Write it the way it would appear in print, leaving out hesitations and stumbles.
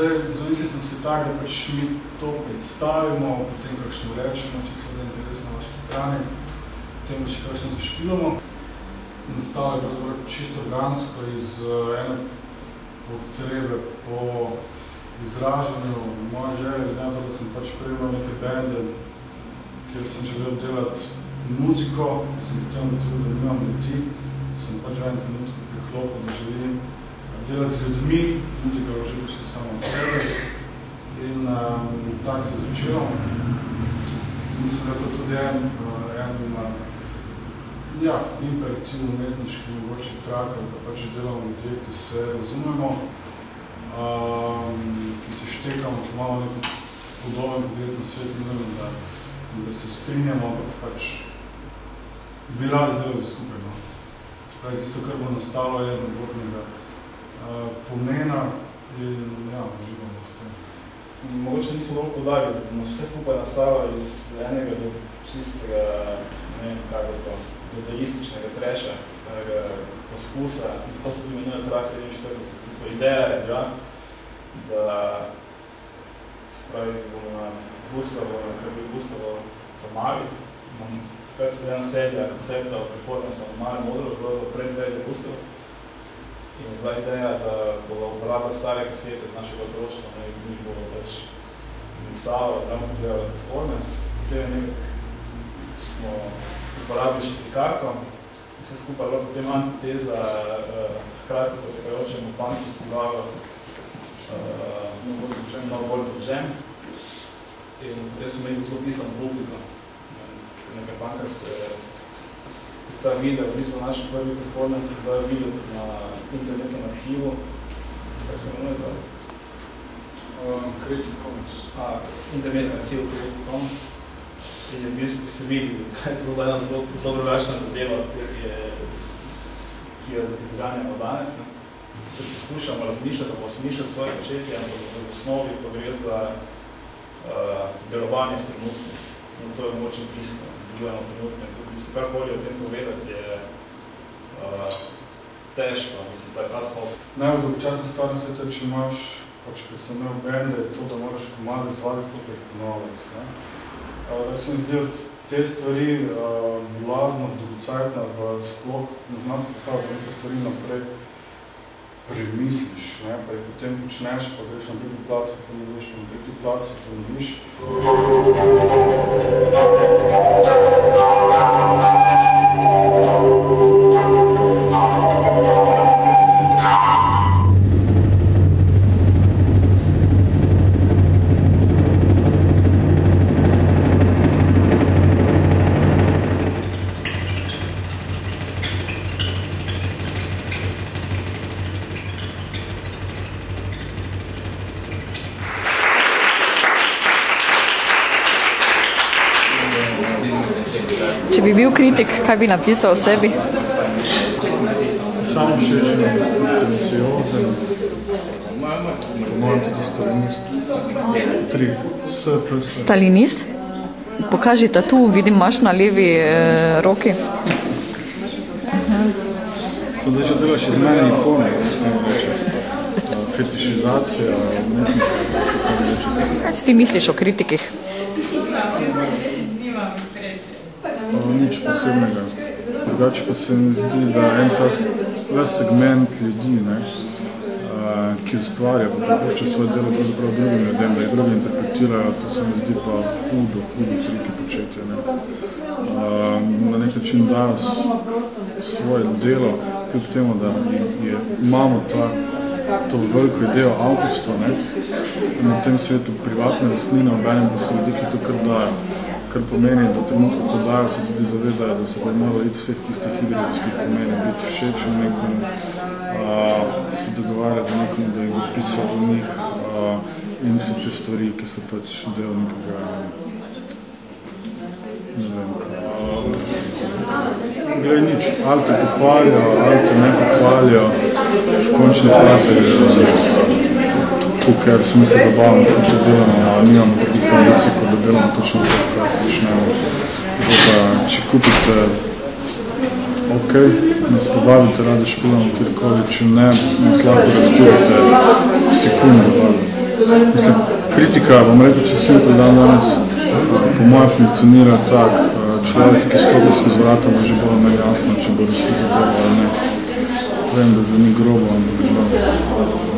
Zdaj, zamisli sem se tak, da pač mi to predstavimo, potem kakšno rečemo, če se da interes na vaši strani, potem še kakšno zašpilamo. Nastalo je pravzaprav čisto organsko iz ene potrebe po izražanju moje želje, glede to, da sem pač prejel neke bende, kjer sem želel delati muziko, sem potem ugotovil, da nimam ljudi, sem pač v enem trenutku priklopil, da želim delati z ljudmi, muzika je že prišla samo od sebe in tako se je začelo. Mislim, da je to tudi en imperativ umetniški mogoče trak, da pač delamo ljudje, ki se razumemo, ki se štekamo, ki imamo neko podoben pogled na svet in da se strinjamo, ampak pač bi radi delali skupaj. No. Spravi, tisto, kar bo nastalo, je drugotnega pomena in uživamo v tem. Mogoče nismo dobro podarili, da vse skupaj nastalo iz enega do čistega, ne vem, kaj je to, dodalističnega treša, poskusa, in zato se primenjuje Trak 47. Isto ideja je bila, da spravi bomo na Gustavo, kar bi Gustavo Tomari, takrat se ena serija koncepta o performansa Tomari Modro, bilo predvedje Gustavo. In je bila ideja, da bomo uporabili stare kasete z našega otroštva, in mi bomo pač miksalo, zdravo pogledali performance. Potem nekaj smo uporabili še slikarko in vse skupaj bila potem antiteza hkrati potekajočemu pančevsko glavo malo bolj pod žem. In potem smo imeli zelo pisano publiko. Nekaj pankar se ta video, v bistvu naši prvi performance, da je video na internetnem arhivu. Kaj se imenuje to? Creative Commons. Internetni arhiv Creative Commons. In je v bistvu se vidi, da je to zelo drugačna zadeva, ki jo izganjamo danes. Se poskušamo razmišljati, da bo smišljati svoje početje, ampak v osnovi pa gre za delovanje v trenutku. In to je močno pismo, delujemo v trenutku. Kar bolje o tem povedati je težko, mislim, tak ad hoc. Najbolj dolgočasna stvar na svetu, če imaš, pač, ker sem imel bende, je to, da moraš komade zvaditi, kako jih ponoviti. Da se mi zdi te stvari blazno, dolgocajtna, sploh ne znam se postaviti, da neke stvari naprej premisliš, ne? Pa jih potem počneš, pa greš na drugi plac, pa ponoviš, pa na tretji plac, pa ponoviš. Če bi bil kritik, kaj bi napisal o sebi? Sam všečen, intenciozen, po mojem tudi stalinist. 3. Stalinist? Pokaži tatu, vidim, imaš na levi roki. Sem zdaj, če delaš iz mene ikone, fetišizacija, umetnika, se to reče. Kaj si ti misliš o kritikih? Nič posebnega. Drugače pa se mi zdi, da en ta segment ljudi, ki ustvarja, pa prepušča svoje delo pravzaprav drugim ljudem, da jih drugi interpretirajo, to se mi zdi pa hudo triki početje. Na nek način dajo svoje delo, kljub temu, da imamo to veliko idejo avtorstva, na tem svetu privatne lastnine, obenem pa so ljudi, ki to kar dajo. Kar pomeni, da trenutko, ko dajo, se tudi zavedajo, da se bo moralo iti vseh tistih igric, ki pomeni biti všečen nekomu, se dogovarjati nekomu, da jih bo pisal v njih in so te stvari, ki so pač del nekega, ne vem, glej nič, ali te pohvalijo, ali te ne pohvalijo, v končni fazi, ker smo se zabavili, ko to delamo, nimamo nekaj koalici, ko da delamo točno to, kar počnemo. Če kupite, ok, nas povabite, radi špilamo kjerkoli, če ne, nas lahko razturite sekunde. Mislim, kritika, bom rekel, če sem predan danes, po mojem funkcionira tak, človek, ki stopi skozi vrata, bo že bolj nejasno, če bo vsi zadevo ali ne. Vem, da zveni grobo, ampak žal.